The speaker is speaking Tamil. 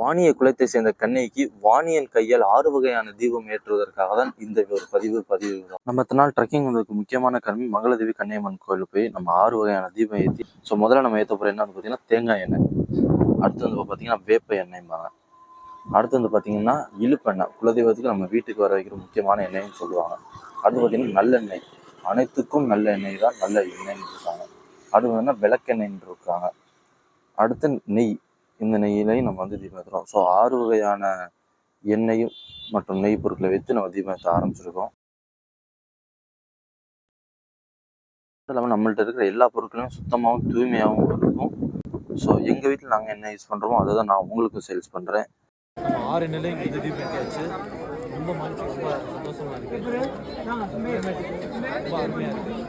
வாணிய குலத்தை சேர்ந்த கண்ணைக்கு வாணியன் கையால் 6 வகையான தீபம் ஏற்றுவதற்காக தான் இந்த ஒரு பதிவு. நம்ம இத்தனை நாள் ட்ரெக்கிங் வந்ததுக்கு முக்கியமான காரணம் மங்களதேவி கன்னியம்மன் கோயில் போய் நம்ம 6 வகையான தீபம் ஏற்றி. ஸோ முதல்ல நம்ம ஏற்ற போகிற என்ன வந்து பார்த்தீங்கன்னா தேங்காய் எண்ணெய், அடுத்து வந்து பார்த்தீங்கன்னா வேப்ப எண்ணெய்பாங்க, அடுத்து வந்து பார்த்தீங்கன்னா இழுப்பெண்ணெய், குலதெய்வத்துக்கு நம்ம வீட்டுக்கு வர வைக்கிற முக்கியமான எண்ணெய்னு சொல்லுவாங்க. அடுத்து பார்த்தீங்கன்னா நல்லெண்ணெய், அனைத்துக்கும் நல்ல எண்ணெய் தான் நல்ல எண்ணெய்ன்னு இருக்காங்க. அடுத்து பார்த்தீங்கன்னா விளக்கெண்ணெய்ன்னு இருக்காங்க. அடுத்து நெய், இந்த நெய்யிலையும் நம்ம வந்து தீபம் ஏற்றுறோம். ஸோ 6 வகையான எண்ணெயும் மற்றும் நெய் பொருட்களை வைத்து நம்ம தீபம் ஏற்ற ஆரம்பிச்சிருக்கோம். அது இல்லாமல் நம்மள்ட்ட இருக்கிற எல்லா பொருட்களும் சுத்தமாகவும் தூய்மையாகவும் இருக்கும். ஸோ எங்கள் வீட்டில் நாங்கள் என்ன யூஸ் பண்ணுறோமோ அதை தான் நான் உங்களுக்கும் சேல்ஸ் பண்ணுறேன். நம்ம 6 எண்ணெயிலையும் இந்த தீபம் ஏற்றியாச்சு. ரொம்ப மனசு ரொம்ப சந்தோஷமாக இருக்குது, ரொம்ப அருமையாக இருக்குது.